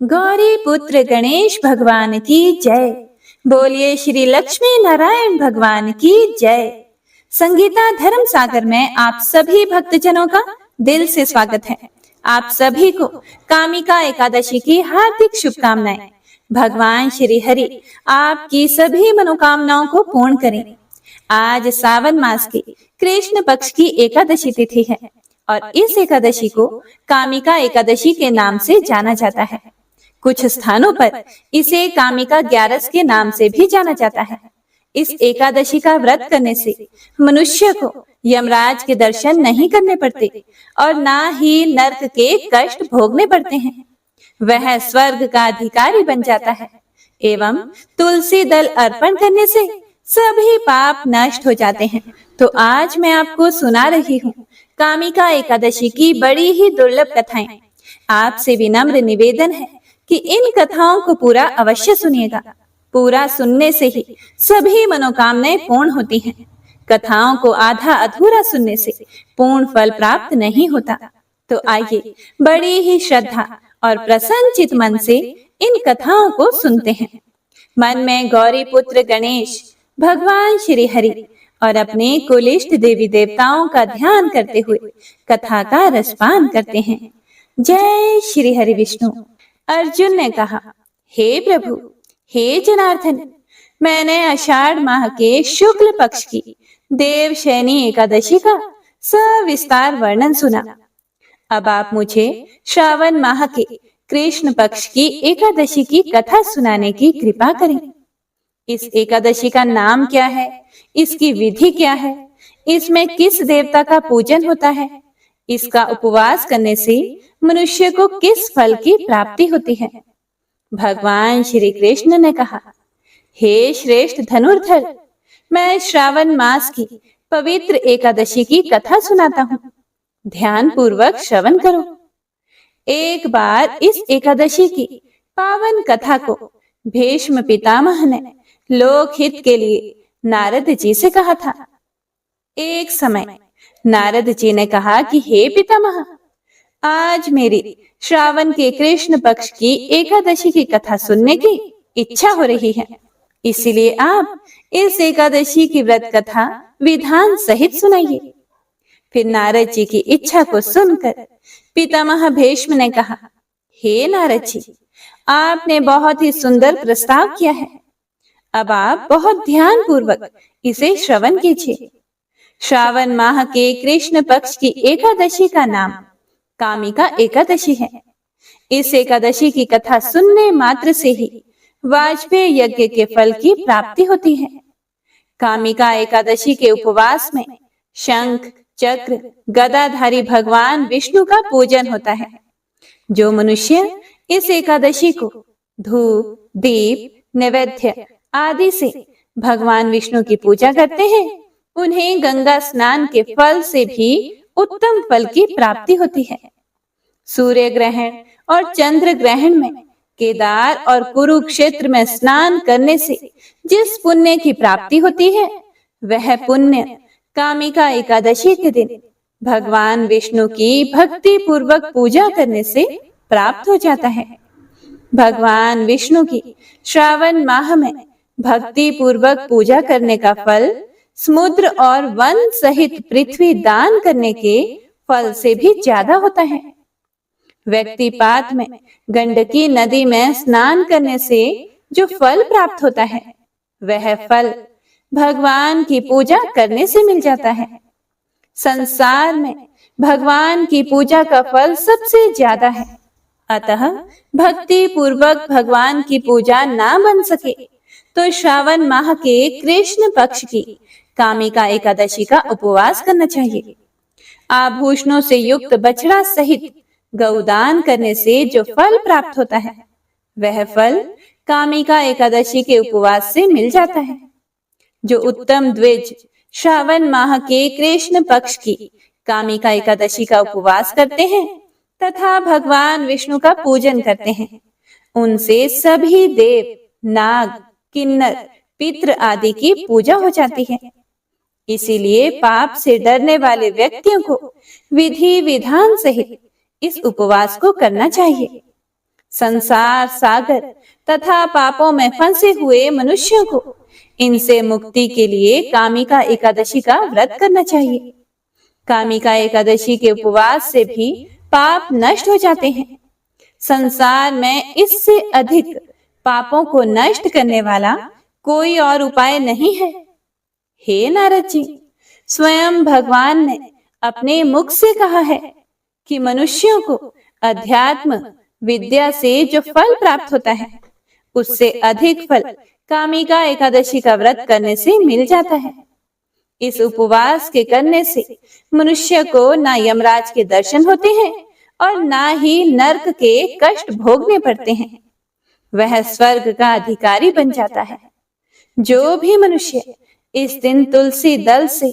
गौरी पुत्र गणेश भगवान की जय। बोलिए श्री लक्ष्मी नारायण भगवान की जय। संगीता धर्म सागर में आप सभी भक्तजनों का दिल से स्वागत है। आप सभी को कामिका एकादशी की हार्दिक शुभकामनाएं। भगवान श्री हरि आपकी सभी मनोकामनाओं को पूर्ण करें। आज सावन मास की कृष्ण पक्ष की एकादशी तिथि है और इस एकादशी को कामिका एकादशी के नाम से जाना जाता है। कुछ स्थानों पर इसे कामिका ग्यारस के नाम से भी जाना जाता है। इस एकादशी का व्रत करने से मनुष्य को यमराज के दर्शन नहीं करने पड़ते और ना ही नरक के कष्ट भोगने पड़ते हैं। वह स्वर्ग का अधिकारी बन जाता है एवं तुलसी दल अर्पण करने से सभी पाप नष्ट हो जाते हैं। तो आज मैं आपको सुना रही हूँ कामिका एकादशी की बड़ी ही दुर्लभ कथाएं। आपसे विनम्र निवेदन है कि इन कथाओं को पूरा अवश्य सुनिएगा। पूरा सुनने से ही सभी मनोकामनाएं पूर्ण होती हैं। कथाओं को आधा अधूरा सुनने से पूर्ण फल प्राप्त नहीं होता। तो आइए बड़ी ही श्रद्धा और प्रसन्नचित मन से इन कथाओं को सुनते हैं। मन में गौरी पुत्र गणेश भगवान श्री हरि और अपने कुलिष्ट देवी देवताओं का ध्यान करते हुए कथा का रसपान करते हैं। जय श्री हरि विष्णु। अर्जुन ने कहा, हे प्रभु, हे जनार्दन, मैंने आषाढ़ माह के शुक्ल पक्ष की देवशयनी एकादशी का सविस्तार वर्णन सुना। अब आप मुझे श्रावण माह के कृष्ण पक्ष की एकादशी की कथा सुनाने की कृपा करें। इस एकादशी का नाम क्या है? इसकी विधि क्या है? इसमें किस देवता का पूजन होता है? इसका उपवास करने से मनुष्य को किस फल की प्राप्ति होती है? भगवान श्री कृष्ण ने कहा, हे श्रेष्ठ धनुर्धर, मैं श्रावण मास की पवित्र एकादशी की कथा सुनाता हूँ। ध्यान पूर्वक श्रवण करो। एक बार इस एकादशी की पावन कथा को भीष्म पितामह ने लोकहित के लिए नारद जी से कहा था। एक समय नारद जी ने कहा कि हे पितामह, आज मेरी श्रावण के कृष्ण पक्ष की एकादशी की कथा सुनने की इच्छा हो रही है, इसीलिए आप इस एकादशी की व्रत कथा विधान सहित सुनाइए। फिर नारद जी की इच्छा को सुनकर पितामह भीष्म ने कहा, हे नारद जी, आपने बहुत ही सुंदर प्रस्ताव किया है। अब आप बहुत ध्यान पूर्वक इसे श्रवण कीजिए। श्रावण माह के कृष्ण पक्ष की एकादशी का नाम कामिका एकादशी है। इस एकादशी की कथा सुनने मात्र से ही वाजपेय यज्ञ के फल की प्राप्ति होती है। कामिका एकादशी के उपवास में शंख, चक्र, गदाधारी भगवान विष्णु का पूजन होता है। जो मनुष्य इस एकादशी को धूप, दीप, नैवेद्य आदि से भगवान विष्णु की पूजा करते हैं, उन्हें गंगा स्नान के फल से भी उत्तम फल की प्राप्ति होती है। सूर्य ग्रहण और चंद्र ग्रहण में केदार और कुरुक्षेत्र में स्नान करने से जिस पुण्य की प्राप्ति होती है, वह पुण्य कामिका एकादशी के दिन भगवान विष्णु की भक्ति पूर्वक पूजा करने से प्राप्त हो जाता है। भगवान विष्णु की श्रावण माह में भक्ति पूर्वक पूजा करने का फल समुद्र और वन सहित पृथ्वी दान करने के फल से भी ज्यादा होता है। व्यक्तिपात में गंडकी नदी में स्नान करने से जो फल प्राप्त होता है, वह फल भगवान की पूजा करने से मिल जाता है। संसार में भगवान की पूजा का फल सबसे ज्यादा है। अतः भक्ति पूर्वक भगवान की पूजा ना बन सके तो श्रावण माह के कृष्ण पक्ष की कामिका एकादशी का उपवास करना चाहिए। आभूषणों से युक्त बछड़ा सहित गौदान करने से जो फल प्राप्त होता है, वह फल कामिका एकादशी के उपवास से मिल जाता है। जो उत्तम द्विज श्रावण माह के कृष्ण पक्ष की कामिका एकादशी का उपवास करते हैं तथा भगवान विष्णु का पूजन करते हैं, उनसे सभी देव, नाग, किन्नर, पितृ आदि की पूजा हो जाती है। इसीलिए पाप से डरने वाले व्यक्तियों को विधि विधान सहित इस उपवास को करना चाहिए। संसार सागर तथा पापों में फंसे हुए मनुष्यों को इनसे मुक्ति के लिए कामिका एकादशी का व्रत करना चाहिए। कामिका एकादशी के उपवास से भी पाप नष्ट हो जाते हैं। संसार में इससे अधिक पापों को नष्ट करने वाला कोई और उपाय नहीं है। हे नारद जी, स्वयं भगवान ने अपने मुख से कहा है कि मनुष्यों को अध्यात्म विद्या से जो फल प्राप्त होता है उससे अधिक फल कामिका एकादशी का व्रत करने से मिल जाता है। इस उपवास के करने से मनुष्य को ना यमराज के दर्शन होते हैं और ना ही नरक के कष्ट भोगने पड़ते हैं। वह स्वर्ग का अधिकारी बन जाता है। जो भी मनुष्य इस दिन तुलसी दल से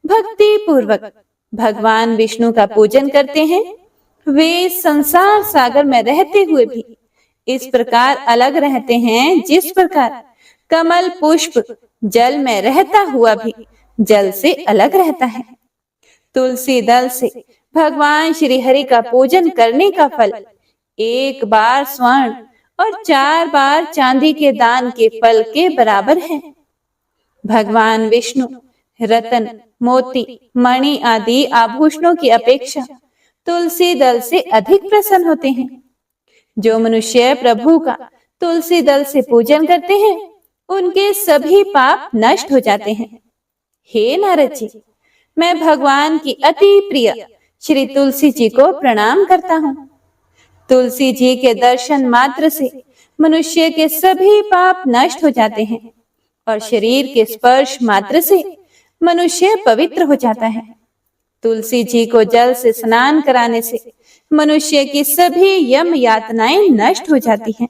भक्ति पूर्वक भगवान विष्णु का पूजन करते हैं, वे संसार सागर में रहते हुए भी इस प्रकार अलग रहते हैं जिस प्रकार कमल पुष्प जल में रहता हुआ भी जल से अलग रहता है। तुलसी दल से भगवान श्री हरि का पूजन करने का फल 1 बार स्वर्ण और 4 बार चांदी के दान के फल के बराबर है। भगवान विष्णु रतन, मोती, मणि आदि आभूषणों की अपेक्षा तुलसी दल से अधिक प्रसन्न होते हैं। जो मनुष्य प्रभु का तुलसी दल से पूजन करते हैं उनके सभी पाप नष्ट हो जाते हैं। हे नारद जी, मैं भगवान की अति प्रिय श्री तुलसी जी को प्रणाम करता हूँ। तुलसी जी के दर्शन मात्र से मनुष्य के सभी पाप नष्ट हो जाते हैं और शरीर के स्पर्श मात्र से मनुष्य पवित्र हो जाता है। तुलसी जी को जल से स्नान कराने से मनुष्य की सभी यम यातनाएं नष्ट हो जाती हैं।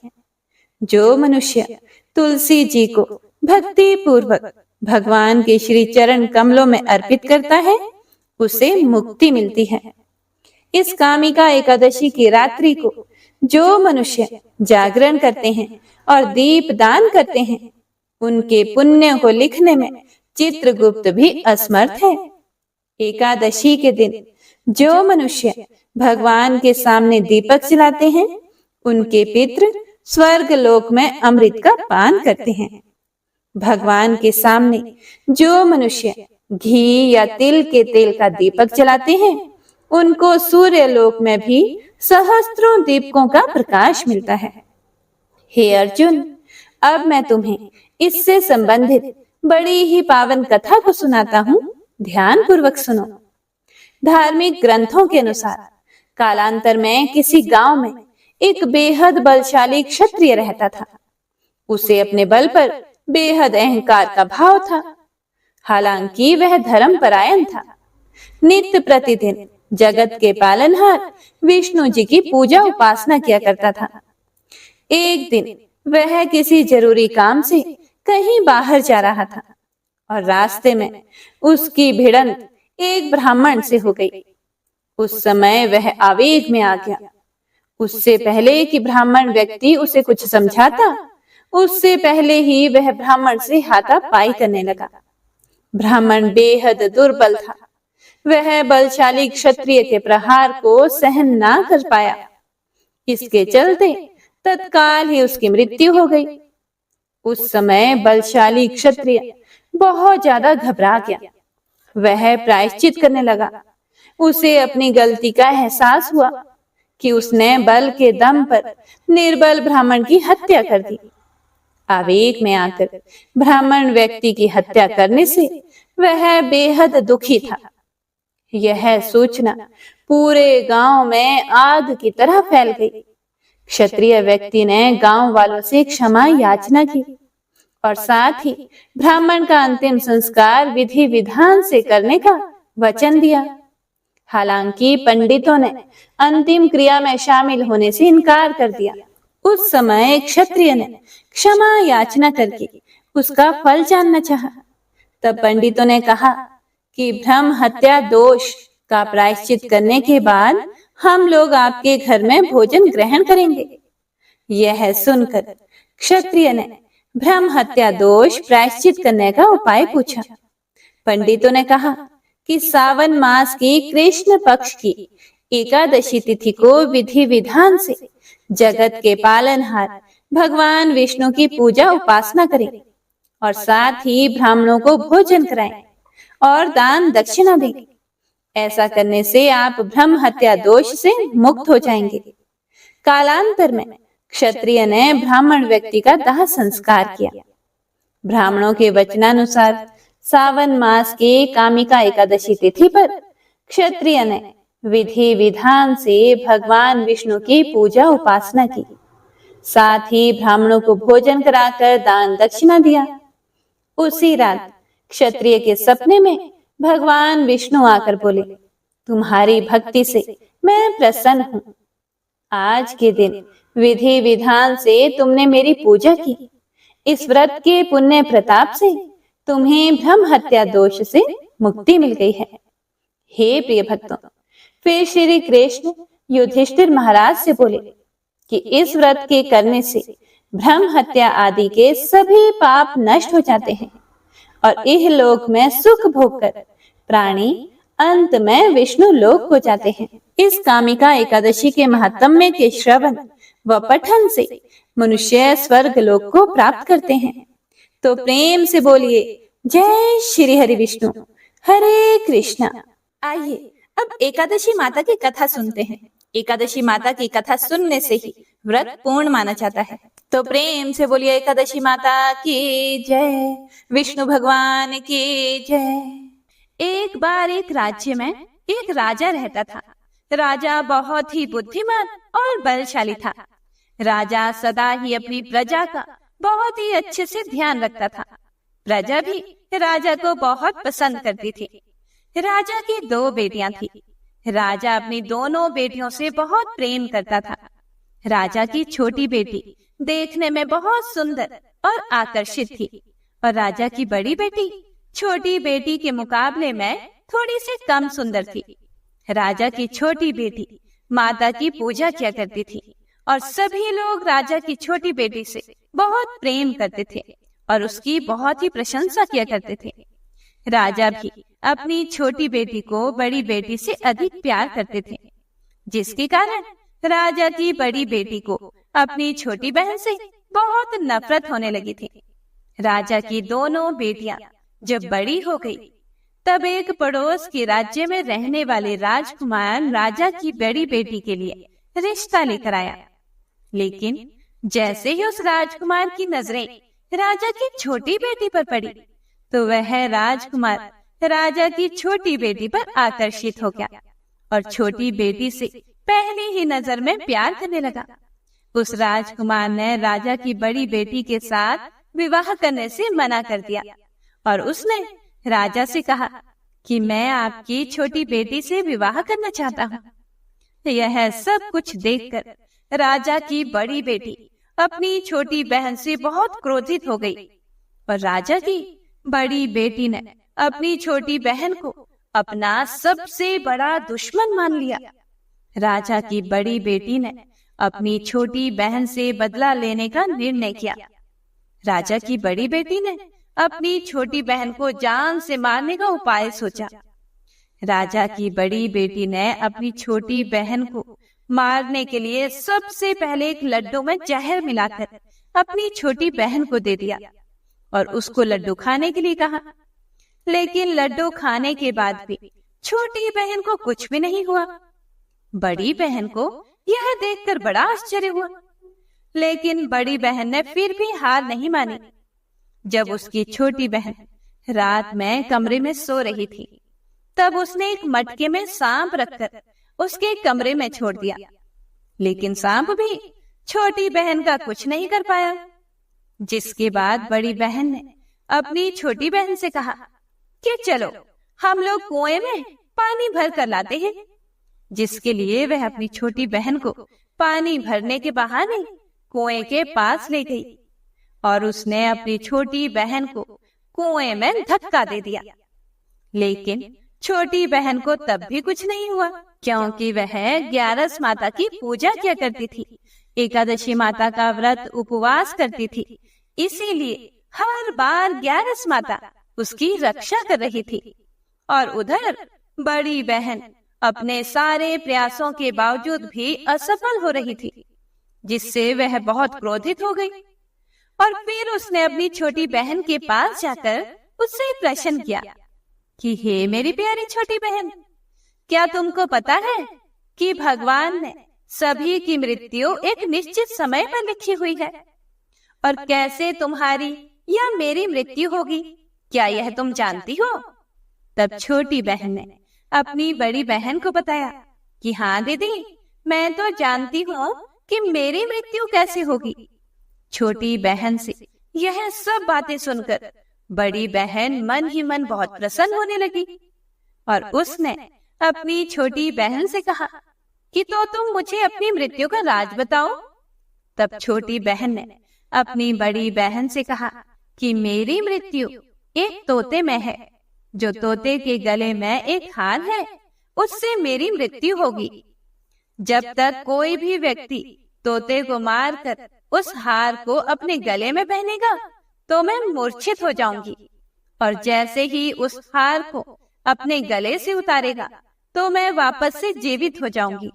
जो मनुष्य तुलसी जी को भक्ति पूर्वक भगवान के श्री चरण कमलों में अर्पित करता है उसे मुक्ति मिलती है। इस कामिका एकादशी की रात्रि को जो मनुष्य जागरण करते हैं और दीप दान करते हैं उनके पुण्य को लिखने में चित्रगुप्त भी असमर्थ है। एकादशी के दिन जो मनुष्य भगवान के सामने दीपक जलाते हैं उनके पितृ स्वर्ग लोक में अमृत का पान करते हैं। भगवान के सामने जो मनुष्य घी या तिल के तेल का दीपक जलाते हैं उनको सूर्य लोक में भी सहस्त्रों दीपकों का प्रकाश मिलता है। हे अर्जुन, अब मैं तुम्हें इससे संबंधित बड़ी ही पावन कथा को सुनाता हूँ, ध्यान पूर्वक सुनो। धार्मिक ग्रंथों के अनुसार कालांतर में किसी गांव में एक बेहद बलशाली क्षत्रिय रहता था। उसे अपने बल पर बेहद अहंकार का भाव था। हालांकि वह धर्मपरायण था। नित्य प्रतिदिन जगत के पालनहार विष्णु जी की पूजा उपासना किया करता था। एक दिन वह किसी जरूरी काम से कहीं बाहर जा रहा था और रास्ते में उसकी भिड़ंत एक ब्राह्मण से हो गई। उस समय वह आवेग में आ गया। उससे पहले कि ब्राह्मण व्यक्ति उसे कुछ समझाता, उससे पहले ही वह ब्राह्मण से हाथापाई करने लगा। ब्राह्मण बेहद दुर्बल था। वह बलशाली क्षत्रिय के प्रहार को सहन ना कर पाया। इसके चलते तत्काल ही उसकी मृत्यु हो गई। उस समय बलशाली क्षत्रिय बहुत ज्यादा घबरा गया। वह प्रायश्चित करने लगा। उसे अपनी गलती का एहसास हुआ कि उसने बल के दम पर निर्बल ब्राह्मण की हत्या कर दी। आवेग में आकर ब्राह्मण व्यक्ति की हत्या करने से वह बेहद दुखी था। यह सूचना पूरे गांव में आग की तरह फैल गई। क्षत्रिय व्यक्ति ने गांव वालों से क्षमा याचना की और साथ ही ब्राह्मण का अंतिम संस्कार विधि विधान से करने का वचन दिया। हालांकि पंडितों ने अंतिम क्रिया में शामिल होने से इनकार कर दिया। उस समय क्षत्रिय ने क्षमा याचना करके उसका फल जानना चाहा। तब पंडितों ने कहा कि ब्रह्म हत्या दोष का प्रायश्चित करने के बाद हम लोग आपके घर में भोजन ग्रहण करेंगे। यह सुनकर क्षत्रिय ने ब्रह्म हत्या दोष प्रायश्चित करने का उपाय पूछा। पंडितों ने कहा कि सावन मास की कृष्ण पक्ष की एकादशी तिथि को विधि विधान से जगत के पालनहार भगवान विष्णु की पूजा उपासना करें और साथ ही ब्राह्मणों को भोजन कराएं और दान दक्षिणा दें। ऐसा करने से आप ब्रह्म हत्या दोष से मुक्त हो जाएंगे। कालांतर में क्षत्रिय ने ब्राह्मण व्यक्ति का दाह संस्कार किया। ब्राह्मणों के वचनानुसार सावन मास के कामिका एकादशी तिथि पर क्षत्रिय ने विधि विधान से भगवान विष्णु की पूजा उपासना की। साथ ही ब्राह्मणों को भोजन कराकर दान दक्षिणा दिया। उसी रात क्षत्रिय के सपने में भगवान विष्णु आकर बोले, तुम्हारी भक्ति से मैं प्रसन्न हूँ। आज के दिन विधि विधान से तुमने मेरी पूजा की। इस व्रत के पुण्य प्रताप से तुम्हें ब्रह्म हत्या दोष से मुक्ति मिल गई है। हे प्रिय भक्तों, फिर श्री कृष्ण युधिष्ठिर महाराज से बोले कि इस व्रत के करने से ब्रह्म हत्या आदि के सभी पाप नष्ट हो जाते हैं और इह लोक में सुख भोगकर प्राणी अंत में विष्णु लोक हो जाते हैं। इस कामिका एकादशी के महात्म्य के श्रवण व पठन से मनुष्य स्वर्ग लोक को प्राप्त करते हैं। तो प्रेम से बोलिए जय श्री हरि विष्णु हरे कृष्णा। आइए अब एकादशी माता की कथा सुनते हैं। एकादशी माता की कथा सुनने से ही व्रत पूर्ण माना जाता है। तो प्रेम से बोलिए एकादशी माता की जय, विष्णु भगवान की जय। एक बार एक राज्य में एक राजा रहता था। राजा बहुत ही बुद्धिमान और बलशाली था। राजा सदा ही अपनी प्रजा का बहुत ही अच्छे से ध्यान रखता था। प्रजा भी राजा को बहुत पसंद करती थी। राजा की 2 बेटियां थी। राजा अपनी दोनों बेटियों से बहुत प्रेम करता था। राजा की छोटी बेटी देखने में बहुत सुंदर और आकर्षित थी और राजा की बड़ी बेटी छोटी बेटी के मुकाबले में थोड़ी सी कम सुंदर थी। राजा की छोटी बेटी माता की पूजा किया करती थी और सभी लोग राजा की छोटी बेटी से बहुत प्रेम करते थे और उसकी बहुत ही प्रशंसा किया करते थे। राजा भी अपनी छोटी बेटी को बड़ी बेटी से अधिक प्यार करते थे, जिसके कारण राजा की बड़ी बेटी को अपनी छोटी बहन से बहुत नफरत होने लगी थी। राजा की दोनों बेटियां जब बड़ी हो गई, तब एक पड़ोस के राज्य में रहने वाले राजकुमार राजा की बड़ी बेटी के लिए रिश्ता लेकर आया। लेकिन जैसे ही उस राजकुमार की नजरें राजा की छोटी बेटी पर पड़ी, तो वह राजकुमार राजा की छोटी बेटी पर आकर्षित हो गया और छोटी बेटी से पहली ही नजर में प्यार करने लगा। उस राजकुमार ने राजा की बड़ी बेटी के साथ विवाह करने से मना कर दिया और उसने राजा से कहा कि मैं आपकी छोटी बेटी से विवाह करना चाहता हूँ। यह सब कुछ देखकर राजा की बड़ी बेटी अपनी छोटी बहन से बहुत क्रोधित हो गई और राजा की बड़ी बेटी ने अपनी छोटी बहन को अपना सबसे बड़ा दुश्मन मान लिया। राजा की बड़ी बेटी ने अपनी छोटी बहन से बदला लेने का निर्णय किया। राजा की बड़ी बेटी ने अपनी छोटी बहन को जान से मारने का उपाय सोचा। राजा की बड़ी बेटी ने अपनी छोटी बहन को मारने के लिए सबसे पहले एक लड्डू में जहर मिलाकर अपनी छोटी बहन को दे दिया और उसको लड्डू खाने के लिए कहा। लेकिन लड्डू खाने के बाद भी छोटी बहन को कुछ भी नहीं हुआ। बड़ी बहन को यह देखकर बड़ा आश्चर्य हुआ, लेकिन बड़ी बहन ने फिर भी हार नहीं मानी। जब उसकी छोटी बहन रात में कमरे में सो रही थी, तब उसने एक मटके में सांप रखकर उसके कमरे में छोड़ दिया। लेकिन सांप भी छोटी बहन का कुछ नहीं कर पाया। जिसके बाद बड़ी बहन ने अपनी छोटी बहन से कहा कि चलो हम लोग कुएं में पानी भर कर लाते हैं। जिसके लिए वह अपनी छोटी बहन को पानी भरने के बहाने कुएं के पास ले गई और उसने अपनी छोटी बहन को कुएं में धक्का दे दिया। लेकिन छोटी बहन को तब भी कुछ नहीं हुआ, क्योंकि वह 11 माता की पूजा किया करती थी, एकादशी माता का व्रत उपवास करती थी। इसीलिए हर बार 11 माता उसकी रक्षा कर रही थी। और उधर बड़ी बहन अपने सारे प्रयासों के बावजूद भी असफल हो रही थी। जिससे वह बहुत क्रोधित हो गई और फिर उसने अपनी छोटी बहन के पास जाकर उससे प्रश्न किया कि हे मेरी प्यारी छोटी बहन, क्या तुमको पता है कि भगवान ने सभी की मृत्यु एक निश्चित समय पर लिखी हुई है, और कैसे तुम्हारी या मेरी मृत्यु होगी, क्या यह तुम जानती हो? तब छोटी बहन ने अपनी बड़ी बहन को बताया कि हाँ दीदी, मैं तो जानती हूँ कि मेरी मृत्यु कैसे होगी। छोटी बहन से यह सब बातें सुनकर बड़ी बहन मन ही मन बहुत प्रसन्न होने लगी और उसने अपनी छोटी बहन से कहा कि तो तुम मुझे अपनी मृत्यु का राज बताओ। तब छोटी बहन ने अपनी बड़ी बहन से कहा कि मेरी मृत्यु एक तोते में है, जो तोते के गले में एक हार है, उससे मेरी मृत्यु होगी। जब तक कोई भी व्यक्ति तोते को मारकर उस हार को अपने गले में पहनेगा तो मैं मूर्छित हो जाऊंगी, और जैसे ही उस हार को अपने गले से उतारेगा तो मैं वापस से जीवित हो जाऊंगी।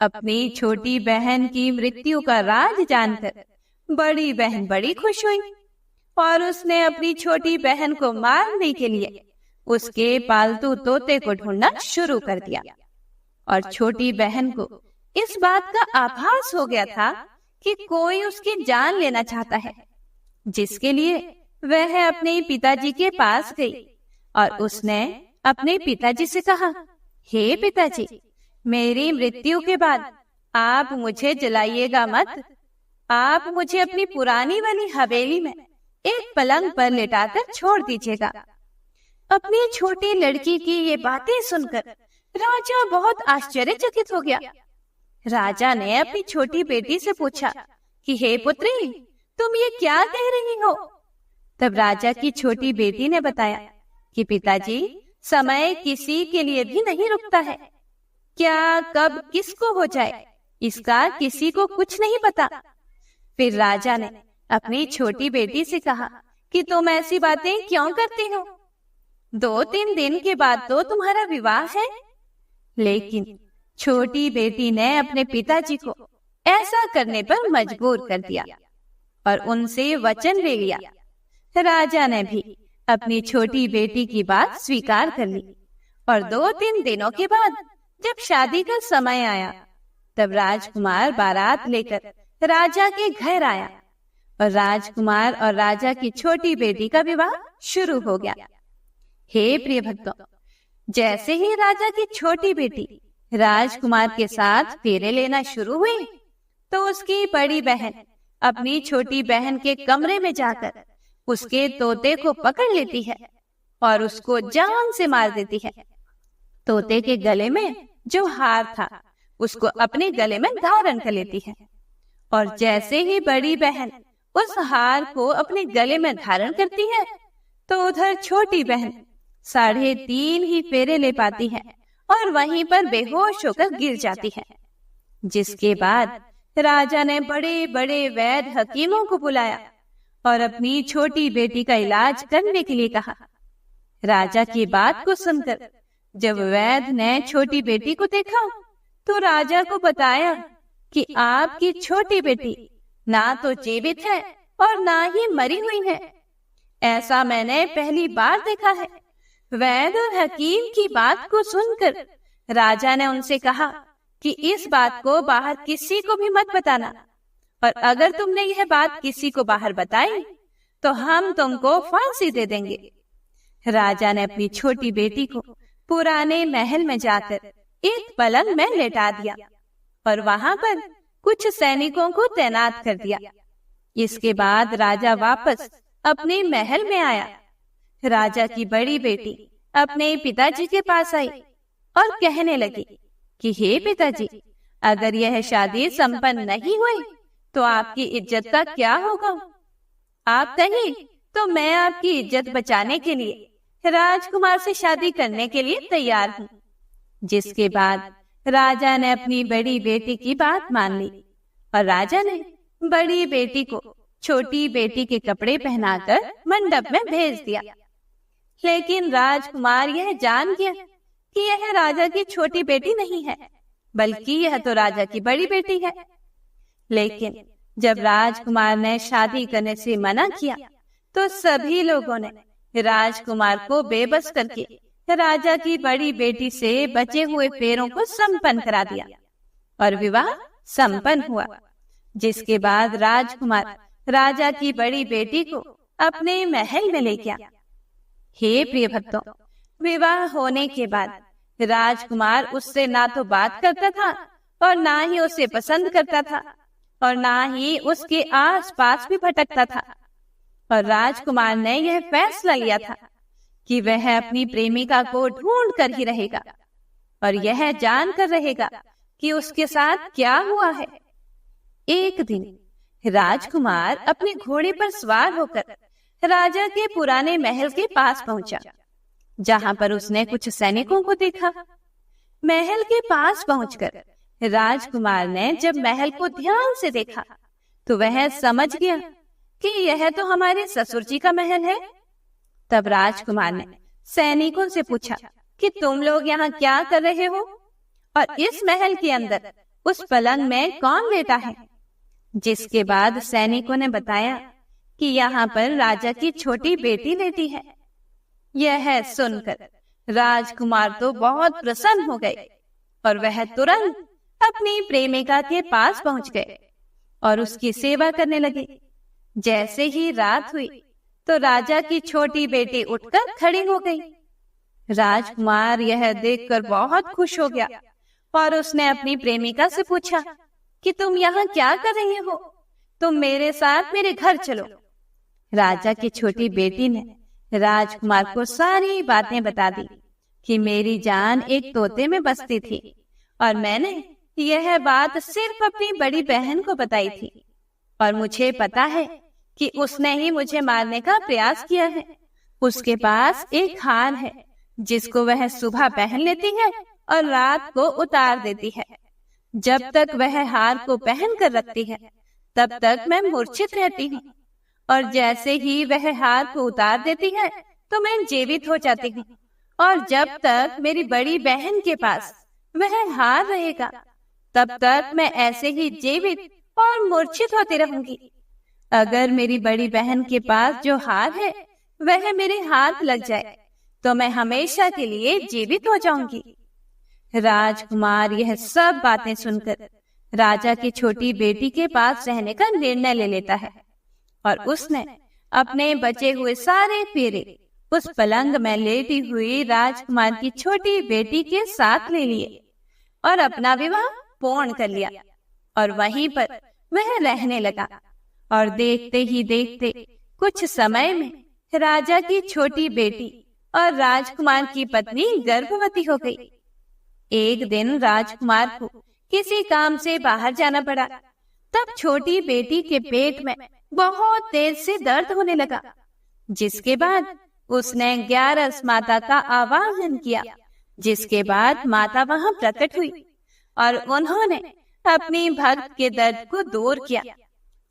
अपनी छोटी बहन की मृत्यु का राज जानकर बड़ी बहन बड़ी खुश हुई और उसने अपनी छोटी बहन को मारने के लिए उसके पालतू तोते को ढूंढना शुरू कर दिया। और छोटी बहन को इस बात का आभास हो गया था कि कोई उसकी जान लेना चाहता है, जिसके लिए वह अपने पिताजी के पास गई और उसने अपने पिताजी से कहा, हे पिताजी, मेरी मृत्यु के बाद आप मुझे जलाइएगा मत। आप मुझे अपनी पुरानी वाली हवेली में एक पलंग पर लेटाकर छोड़ दीजिएगा। अपनी छोटी लड़की की ये बातें सुनकर राजा बहुत आश्चर्यचकित हो गया। राजा ने अपनी छोटी बेटी से पूछा कि हे पुत्री, तुम ये क्या कह रही हो? तब राजा की छोटी बेटी ने बताया कि पिताजी, समय किसी के लिए भी नहीं रुकता है। क्या कब किसको हो जाए इसका किसी को कुछ नहीं पता। फिर राजा ने अपनी छोटी बेटी से कहा कि तुम ऐसी बातें क्यों करती हो? 2-3 दिन के बाद तो तुम्हारा विवाह है। लेकिन छोटी बेटी ने अपने पिताजी को ऐसा करने पर मजबूर कर दिया और उनसे वचन ले लिया। राजा ने भी अपनी छोटी बेटी की बात स्वीकार कर ली और 2-3 दिनों के बाद जब शादी का समय आया तब राजकुमार बारात लेकर राजा के घर आया और राजकुमार और राजा की छोटी बेटी का विवाह शुरू हो गया। हे प्रिय भक्तों, जैसे ही राजा की छोटी बेटी राजकुमार के साथ फेरे लेना शुरू हुई तो उसकी बड़ी बहन अपनी छोटी बहन के कमरे में जाकर उसके तोते को पकड़ लेती है और उसको जान से मार देती है। तोते के गले में जो हार था उसको अपने गले में धारण कर लेती है और जैसे ही बड़ी बहन उस हार को अपने गले में धारण करती है तो उधर छोटी बहन 3.5 ही फेरे ले पाती है और वहीं पर बेहोश होकर गिर जाती है। जिसके बाद राजा ने बड़े बड़े वैद्य हकीमों को बुलाया और अपनी छोटी बेटी का इलाज करने के लिए कहा। राजा की बात को सुनकर जब वैद्य ने छोटी बेटी को देखा तो राजा को बताया कि आपकी छोटी बेटी ना तो जीवित है और ना ही मरी हुई है। ऐसा मैंने पहली बार देखा है। वैद्य और हकीम की बात को सुनकर राजा ने उनसे कहा कि इस बात को बाहर किसी को भी मत बताना, और अगर तुमने यह बात किसी को बाहर बताई तो हम तुमको फांसी दे देंगे। राजा ने अपनी छोटी बेटी को पुराने महल में जाकर एक पलंग में लेटा दिया और वहां पर कुछ सैनिकों को तैनात कर दिया। इसके बाद राजा वापस अपने महल में आया। राजा की बड़ी बेटी अपने पिताजी के पास आई और कहने लगी कि हे पिताजी, अगर यह शादी संपन्न नहीं हुई तो आपकी इज्जत का क्या होगा? आप कहिए तो मैं आपकी इज्जत बचाने के लिए राजकुमार से शादी करने के लिए तैयार हूँ। जिसके बाद राजा ने अपनी बड़ी बेटी की बात मान ली और राजा ने बड़ी बेटी को छोटी बेटी के कपड़े पहनाकर मंडप में भेज दिया। लेकिन राजकुमार यह जान गया कि यह राजा की छोटी बेटी नहीं है, बल्कि यह तो राजा की बड़ी बेटी है। लेकिन जब राजकुमार ने शादी करने से मना किया तो सभी लोगों ने राजकुमार को बेबस करके राजा की बड़ी बेटी से बचे हुए फेरों को संपन्न करा दिया और विवाह संपन्न हुआ। जिसके बाद राजकुमार राजा की बड़ी बेटी को अपने महल में ले गया। हे प्रिय भक्तों, विवाह होने के बाद राजकुमार उससे ना तो बात करता था और ना ही उसे पसंद करता था और ना ही उसके आसपास भी भटकता था। और राजकुमार ने यह फैसला लिया था कि वह अपनी प्रेमिका को ढूंढ कर ही रहेगा और यह जान कर रहेगा कि उसके साथ क्या हुआ है। एक दिन राजकुमार अपने घोड़े पर सवार होकर राजा के पुराने महल के पास पहुंचा, जहां पर उसने कुछ सैनिकों को देखा। महल के पास पहुंचकर राजकुमार ने जब महल को ध्यान से देखा तो वह समझ गया कि यह तो हमारे ससुर जी का महल है। तब राजकुमार ने सैनिकों से पूछा कि तुम लोग यहाँ क्या कर रहे हो और इस महल के अंदर उस पलंग में कौन लेटा है। जिसके बाद सैनिकों ने बताया कि यहाँ पर राजा की छोटी बेटी लेटी है। यह सुनकर राजकुमार तो बहुत प्रसन्न हो गए और वह तुरंत अपनी प्रेमिका के पास पहुंच गए और उसकी सेवा करने लगे। जैसे ही रात हुई तो राजा की छोटी बेटी उठकर खड़ी हो गई। राजकुमार यह देखकर बहुत खुश हो गया और उसने अपनी प्रेमिका से पूछा कि तुम यहाँ क्या कर रही हो, तुम मेरे साथ मेरे घर चलो। राजा की छोटी बेटी ने राजकुमार को सारी बातें बता दी कि मेरी जान एक तोते में बसती थी और मैंने यह बात सिर्फ अपनी बड़ी बहन को बताई थी और मुझे पता है कि उसने ही मुझे मारने का प्रयास किया है। उसके पास एक हार है जिसको वह सुबह पहन लेती है और रात को उतार देती है। जब तक वह हार को पहन कर रखती है तब तक मैं मूर्छित रहती हूँ और जैसे ही वह हार को उतार देती है तो मैं जीवित हो जाती हूँ और जब तक मेरी बड़ी बहन के पास वह हार रहेगा तब तक मैं ऐसे ही जीवित और मूर्छित होती रहूंगी। अगर मेरी बड़ी बहन के पास जो हार है वह मेरे हाथ लग जाए तो मैं हमेशा के लिए जीवित हो जाऊंगी। राजकुमार यह सब बातें सुनकर राजा की छोटी बेटी के पास रहने का निर्णय ले लेता है और उसने अपने बचे हुए सारे फेरे उस पलंग में लेटी हुई राजकुमार की छोटी बेटी के साथ ले लिए और अपना विवाह पूर्ण कर लिया और वहीं पर वह रहने लगा। और देखते ही देखते कुछ समय में राजा की छोटी बेटी और राजकुमार की पत्नी गर्भवती हो गई। एक दिन राजकुमार को किसी काम से बाहर जाना पड़ा। तब छोटी बेटी के पेट में बहुत तेज से दर्द होने लगा, जिसके बाद उसने 11 माता का आवाहन किया। जिसके बाद माता वहां प्रकट हुई और उन्होंने अपनी भक्त के दर्द को दूर किया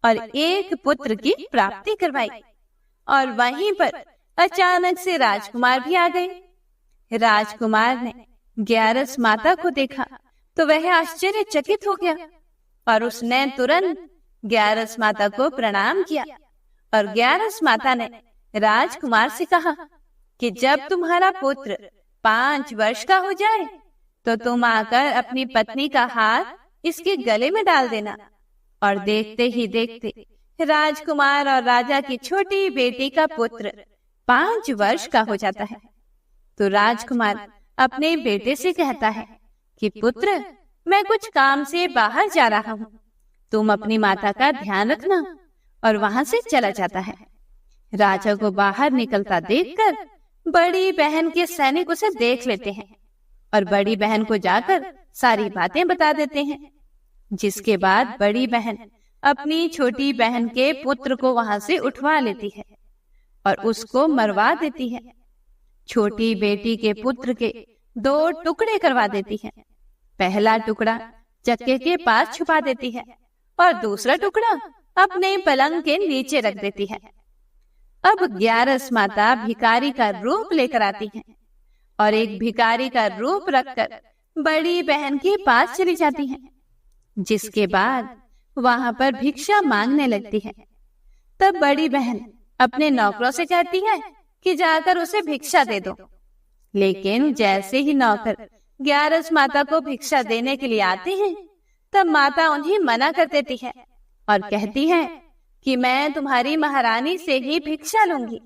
और एक पुत्र की प्राप्ति करवाई। और वहीं पर अचानक से राजकुमार भी आ गए। राजकुमार ने 11 माता को देखा तो वह आश्चर्यचकित हो गया और उसने तुरंत 11 माता को प्रणाम किया और 11 माता ने राजकुमार से कहा कि जब तुम्हारा पुत्र 5 वर्ष का हो जाए तो तुम आकर अपनी पत्नी का हाथ इसके गले में डाल देना। और देखते ही देखते राजकुमार और राजा की छोटी बेटी का पुत्र 5 वर्ष का हो जाता है। तो राजकुमार अपने बेटे से कहता है कि पुत्र, मैं कुछ काम से बाहर जा रहा हूँ, तुम अपनी माता का ध्यान रखना। और वहां से चला जाता है। राजा को बाहर निकलता देखकर बड़ी बहन के सैनिक उसे देख लेते हैं और बड़ी बहन को जाकर सारी बातें बता देते हैं। जिसके बाद बड़ी बहन अपनी छोटी बहन के पुत्र को वहां से उठवा लेती है और उसको मरवा देती है। छोटी बेटी के पुत्र के 2 टुकड़े करवा देती है। पहला टुकड़ा चक्के के पास छुपा देती है और दूसरा टुकड़ा अपने पलंग के नीचे रख देती है। अब 11 माता भिखारी का रूप लेकर आती हैं और एक भिखारी का रूप रखकर बड़ी बहन के पास चली जाती हैं। जिसके बाद वहां पर भिक्षा मांगने लगती है। तब बड़ी बहन अपने नौकरों से कहती है कि जाकर उसे भिक्षा दे दो। लेकिन जैसे ही नौकर ग्यारस माता को भिक्षा देने के लिए आते हैं, तब माता उन्हें मना कर देती है और कहती है कि मैं तुम्हारी महारानी से ही भिक्षा लूंगी।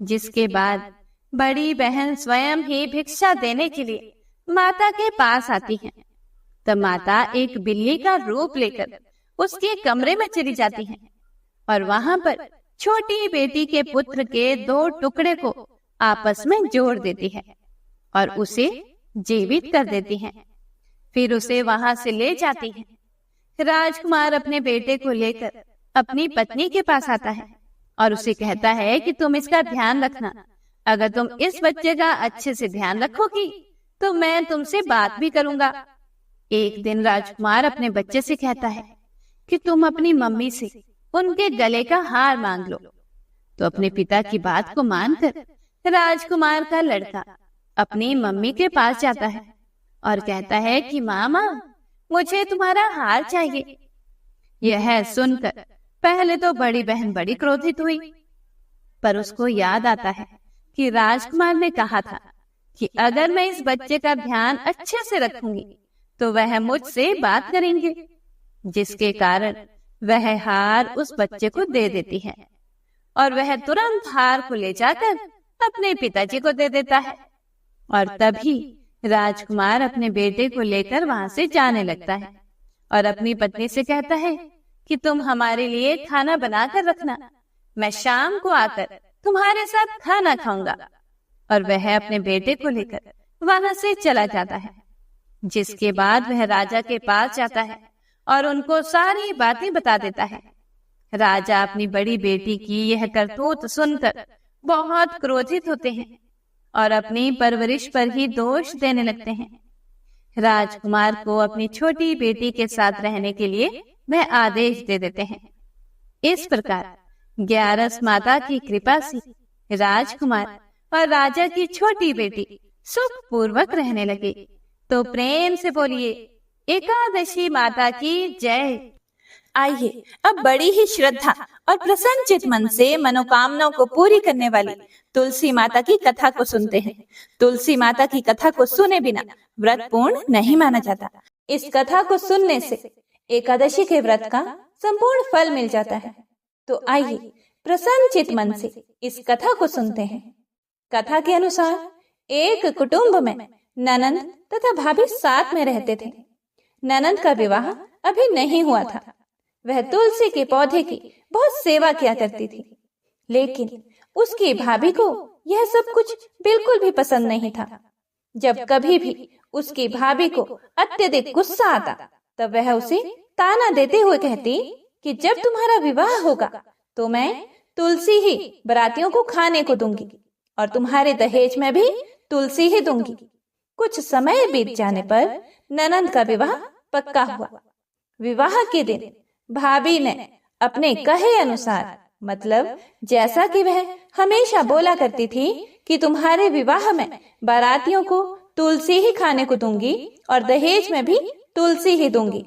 जिसके बाद बड़ी बहन स्वयं ही भिक्षा देने के लिए माता के पास आती है। तब माता एक बिल्ली का रूप लेकर उसके कमरे में चली जाती है और वहां पर छोटी बेटी के पुत्र के 2 टुकड़े को आपस में जोड़ देती है और उसे जीवित कर देती है। फिर उसे वहां से ले जाती है। राजकुमार अपने बेटे को लेकर अपनी पत्नी के पास आता है और उसे कहता है कि तुम इसका ध्यान रखना। अगर तुम इस बच्चे का अच्छे से ध्यान रखोगी तो मैं तुमसे बात भी करूंगा। एक दिन राजकुमार अपने बच्चे से कहता है कि तुम अपनी मम्मी से उनके गले का हार मांग लो। तो अपने पिता की बात को मानकर राजकुमार का लड़का अपनी मम्मी के पास जाता है और कहता है कि मामा, मुझे तुम्हारा हार चाहिए। यह सुनकर पहले तो बड़ी बहन बड़ी क्रोधित हुई, पर उसको याद आता है कि राजकुमार ने कहा था कि अगर मैं इस बच्चे का ध्यान अच्छे से रखूंगी तो वह मुझसे बात करेंगे, जिसके कारण वह हार उस बच्चे को दे देती है और वह तुरंत हार को ले जाकर अपने पिताजी को दे देता है। और तभी राजकुमार अपने बेटे को लेकर वहां से जाने लगता है और अपनी पत्नी से कहता है कि तुम हमारे लिए खाना बना कर रखना, मैं शाम को आकर तुम्हारे साथ खाना खाऊंगा। और वह अपने बेटे को लेकर वहां से चला जाता है। जिसके बाद वह राजा के पास जाता है और उनको सारी बातें बता देता है। राजा अपनी बड़ी बेटी की यह करतूत सुनकर बहुत क्रोधित होते हैं और अपनी परवरिश पर ही दोष देने लगते हैं। राजकुमार को अपनी छोटी बेटी के साथ रहने के लिए वह आदेश दे देते हैं। इस प्रकार ग्यारस माता की कृपा से राजकुमार और राजा की छोटी बेटी सुख पूर्वक रहने लगे। तो प्रेम से बोलिए एकादशी माता की जय। आइए अब बड़ी ही श्रद्धा और प्रसन्नचित मन से मनोकामनाओं को पूरी करने वाली तुलसी माता की कथा को सुनते हैं। तुलसी माता की कथा को सुने बिना व्रत पूर्ण नहीं माना जाता। इस कथा को सुनने से एकादशी के व्रत का संपूर्ण फल मिल जाता है। तो आइए प्रसन्नचित मन से इस कथा को सुनते हैं। कथा के अनुसार एक कुटुंब में ननंद तथा भाभी साथ में रहते थे। ननंद का विवाह अभी नहीं हुआ था। वह तुलसी के पौधे की बहुत सेवा किया करती थी, लेकिन उसकी भाभी को यह सब कुछ बिल्कुल भी पसंद नहीं था। जब कभी भी उसकी भाभी को अत्यधिक गुस्सा आता, तब वह उसे ताना देते हुए कहती कि जब तुम्हारा विवाह होगा तो मैं तुलसी ही बरातियों को खाने को दूंगी और तुम्हारे दहेज में भी तुलसी ही दूंगी। कुछ समय बीत जाने पर ननंद का विवाह पक्का हुआ। विवाह के दिन भाभी ने अपने कहे अनुसार, मतलब जैसा कि वह हमेशा बोला करती थी कि तुम्हारे विवाह में बारातियों को तुलसी ही खाने को दूंगी और दहेज में भी तुलसी ही दूंगी,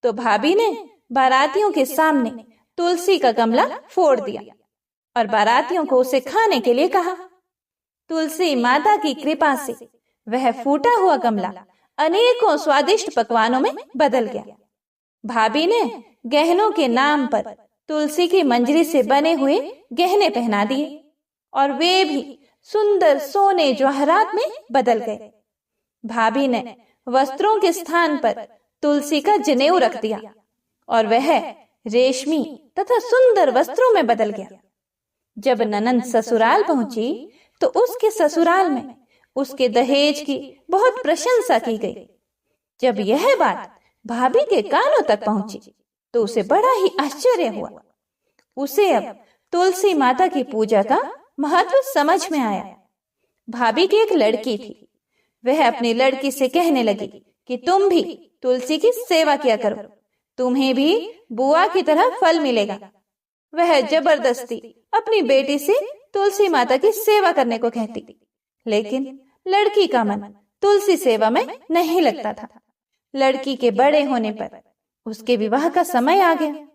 तो भाभी ने बारातियों के सामने तुलसी का गमला फोड़ दिया और बारातियों को उसे खाने के लिए कहा। तुलसी माता की कृपा से वह फूटा हुआ गमला अनेकों स्वादिष्ट पकवानों में बदल गया। भाभी ने गहनों के नाम पर तुलसी की मंजरी से बने हुए गहने पहना दिए और वे भी सुंदर सोने जवाहरात में बदल गए। भाभी ने वस्त्रों के स्थान पर तुलसी का जनेऊ रख दिया और वह रेशमी तथा सुंदर वस्त्रों में बदल गया। जब ननंद ससुराल पहुंची तो उसके ससुराल में उसके दहेज की बहुत प्रशंसा की गई। जब यह बात भाभी के कानों तक पहुंची तो उसे बड़ा ही आश्चर्य हुआ। उसे अब तुलसी माता की पूजा का महत्व समझ में आया। भाभी की एक लड़की थी। वह अपनी लड़की से कहने लगी कि तुम भी तुलसी की सेवा किया करो, तुम्हें भी बुआ की तरह फल मिलेगा। वह जबरदस्ती अपनी बेटी से तुलसी माता की सेवा करने को कहती, लेकिन लड़की का मन तुलसी सेवा में नहीं लगता था। लड़की के बड़े होने पर उसके विवाह का समय आ गया।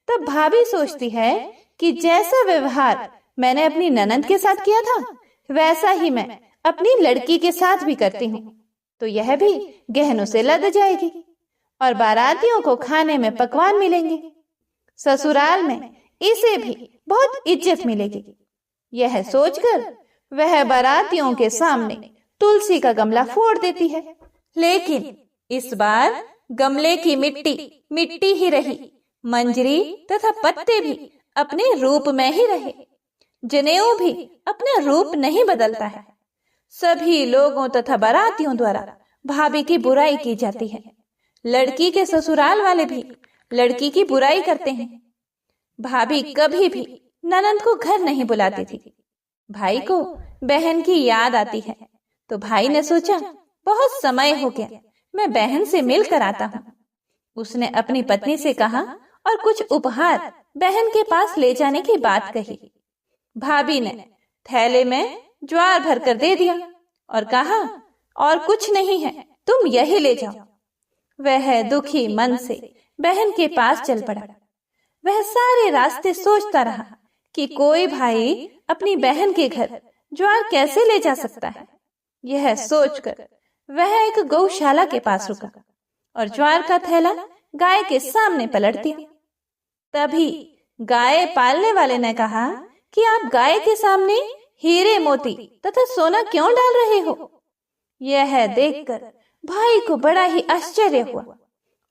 तब भाभी सोचती है कि जैसा व्यवहार मैंने अपनी ननंद के साथ किया था वैसा ही मैं अपनी लड़की के साथ भी करती हूँ, तो यह भी गहनों से लद जाएगी और बारातियों को खाने में पकवान मिलेंगे। ससुराल में इसे भी बहुत इज्जत मिलेगी। यह सोचकर वह बारातियों के सामने तुलसी का गमला फोड़ देती है, लेकिन इस बार गमले की मिट्टी मिट्टी ही रही, मंजरी तथा पत्ते भी अपने रूप में ही रहे। जनेऊ भी अपना रूप नहीं बदलता है। सभी लोगों तथा बारातियों द्वारा भाभी की बुराई की जाती है। लड़की के ससुराल वाले भी लड़की की बुराई करते हैं। भाभी कभी भी ननंद को घर नहीं बुलाती थी। भाई को बहन की याद आती है, तो भाई ने सोचा बहुत समय हो गया, मैं बहन से मिल कर आता हूँ। उसने अपनी पत्नी से कहा और कुछ उपहार बहन के पास ले जाने की बात कही। भाभी ने थैले में ज्वार भर कर दे दिया और कहा और कुछ नहीं है, तुम यही ले जाओ। वह दुखी मन से बहन के पास चल पड़ा। वह सारे रास्ते सोचता रहा कि कोई भाई अपनी बहन के घर ज्वार कैसे ले जा सकता है। यह सोचकर वह एक गौशाला के पास रुका और ज्वार का थैला गाय के सामने पलट दिया। तभी गाय पालने वाले ने कहा कि आप गाय के सामने हीरे मोती तथा सोना क्यों डाल रहे हो? यह देखकर भाई को बड़ा ही आश्चर्य हुआ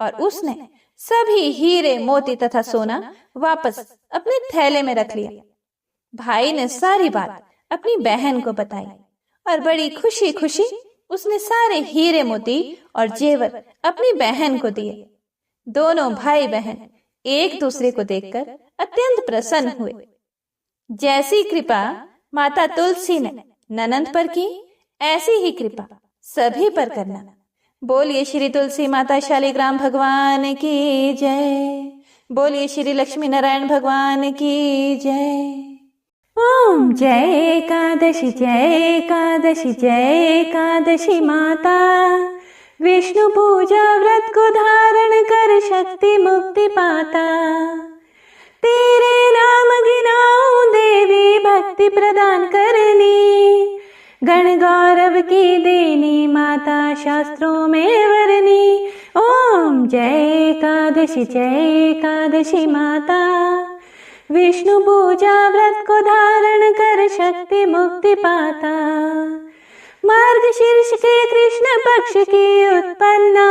और उसने सभी हीरे मोती तथा सोना वापस अपने थैले में रख लिया। भाई ने सारी बात अपनी बहन को बताई और बड़ी खुशी खुशी उसने सारे हीरे मोती और जेवर अपनी बहन को दिए। दोनों भाई बहन एक दूसरे को देखकर अत्यंत प्रसन्न हुए। जैसी कृपा माता तुलसी ने ननंद पर की, ऐसी ही कृपा सभी पर करना। बोलिए श्री तुलसी माता शालिग्राम भगवान की जय। बोलिए श्री लक्ष्मी नारायण भगवान की जय। ओम जय एकादशी जय एकादशी जय एकादशी माता। विष्णु पूजा व्रत को धारण कर शक्ति मुक्ति पाता। तेरे नाम गिनाऊं देवी भक्ति प्रदान करनी। गण गौरव की देनी माता शास्त्रों में वरनी। ओम जय एकादशी माता। विष्णु पूजा व्रत को धारण कर शक्ति मुक्ति पाता। मार्गशीर्ष के कृष्ण पक्ष की उत्पन्ना।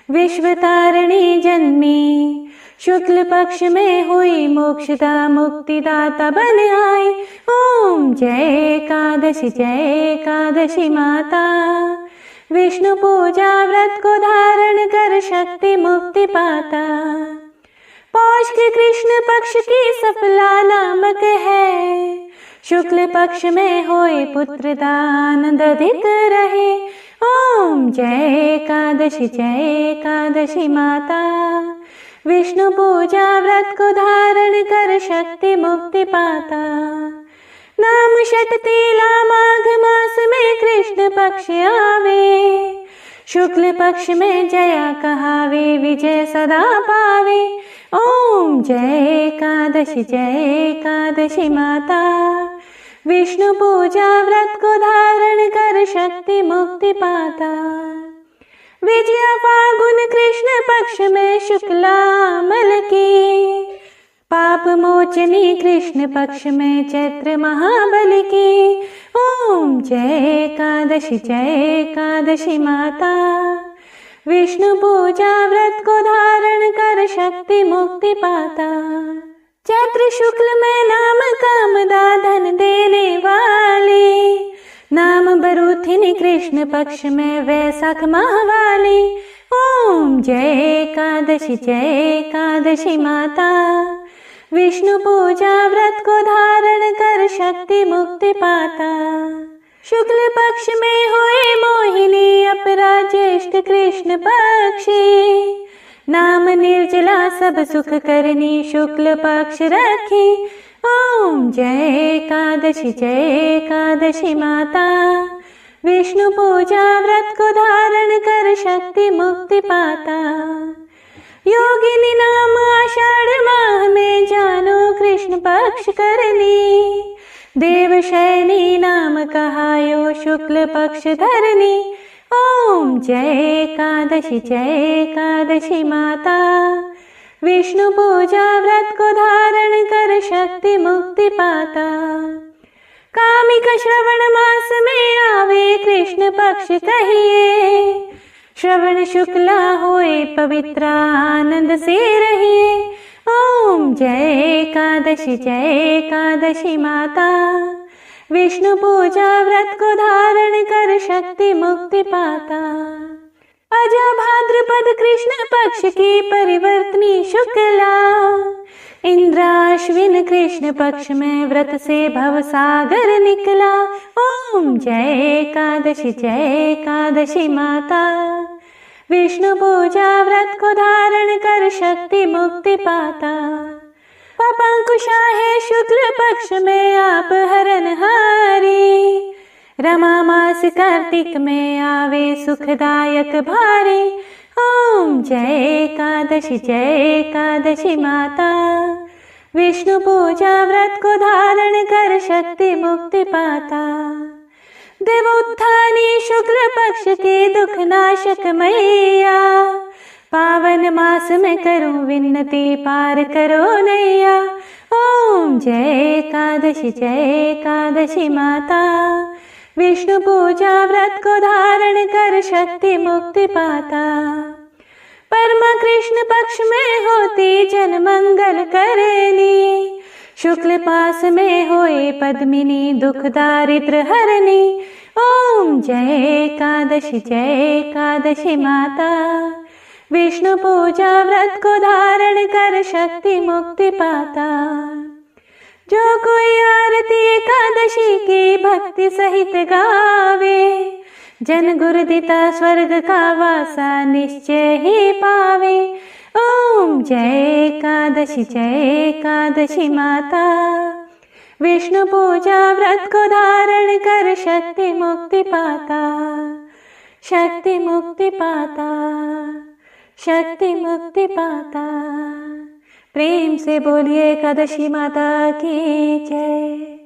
विश्व तारिणी जन्मी। शुक्ल पक्ष में हुई मोक्षदा मुक्तिदाता बन आई। ओम जय एकादशी माता। विष्णु पूजा व्रत को धारण कर शक्ति मुक्ति पाता। पौष के कृष्ण पक्ष की सफला नामक है। शुक्ल पक्ष में होए पुत्र दान अधिक रहे। ओम जय एकादशी माता। विष्णु पूजा व्रत को धारण कर शक्ति मुक्ति पाता। नाम षटतीला माघ मास में कृष्ण पक्ष आवे। शुक्ल पक्ष में जया कहावे विजय सदा पावे। ओम जय एकादशी माता। विष्णु पूजा व्रत को धारण कर शक्ति मुक्ति पाता। विजया फागुन कृष्ण पक्ष में शुक्लामल की। पाप मोचनी कृष्ण पक्ष में चैत्र महाबल की। ओम जय एकादशी माता। विष्णु पूजा व्रत को धारण कर शक्ति मुक्ति पाता। चैत्र शुक्ल में नाम कामदा धन देने वाली। नाम बरूथिनी कृष्ण पक्ष में वैशाख माह वाली। ओम जय एकादशी माता। विष्णु पूजा व्रत को धारण कर शक्ति मुक्ति पाता। शुक्ल पक्ष में हुए मोहिनी अपरा ज्येष्ठ कृष्ण पक्षी। नाम निर्जला सब सुख करनी शुक्ल पक्ष रखी। ओम जय एकादशी माता। विष्णु पूजा व्रत को धारण कर शक्ति मुक्ति पाता। योगिनी नाम आषाढ़ माह में जानो कृष्ण पक्ष करनी। देवशयनी नाम कहायो शुक्ल पक्ष धरनी। ओम जय एकादशी माता। विष्णु पूजा व्रत को धारण कर शक्ति मुक्ति पाता। कामिक श्रवण मास में आवे कृष्ण पक्ष कहिए। श्रवण शुक्ला होए पवित्र आनंद से रहिए। ओम जय एकादशी माता। विष्णु पूजा व्रत को धारण कर शक्ति मुक्ति पाता। अजा भाद्रपद कृष्ण पक्ष की परिवर्तनी शुक्ला। इंद्राश्विन कृष्ण पक्ष में व्रत से भव सागर निकला। ओम जय एकादशी माता। विष्णु पूजा व्रत को धारण कर शक्ति मुक्ति पाता। पपंकुशा है शुक्ल पक्ष में आप हरनहारी। रमा मास कार्तिक में आवे सुखदायक भारी। ओम जय एकादशी माता। विष्णु पूजा व्रत को धारण कर शक्ति मुक्ति पाता। देवोत्थानी शुक्ल पक्ष के दुख नाशक मैया। पावन मास में करूं विन्नति पार करो नैया। ओम जय एकादशी माता। विष्णु पूजा व्रत को धारण कर शक्ति मुक्ति पाता। परमा कृष्ण पक्ष में होती जन मंगल करनी। शुक्ल पास में होए पद्मिनी दुख दारिद्र हरनी। ओम जय एकादशी माता। विष्णु पूजा व्रत को धारण कर शक्ति मुक्ति पाता। जो कोई आरती एकादशी की भक्ति सहित गावे। जन गुरुदिता स्वर्ग का वासा निश्चय ही पावे। ओम जय एकादशी माता। विष्णु पूजा व्रत को धारण कर शक्ति मुक्ति पाता। शक्ति मुक्ति पाता। शक्ति मुक्ति पाता। प्रेम से बोलिए एकादशी माता की जय।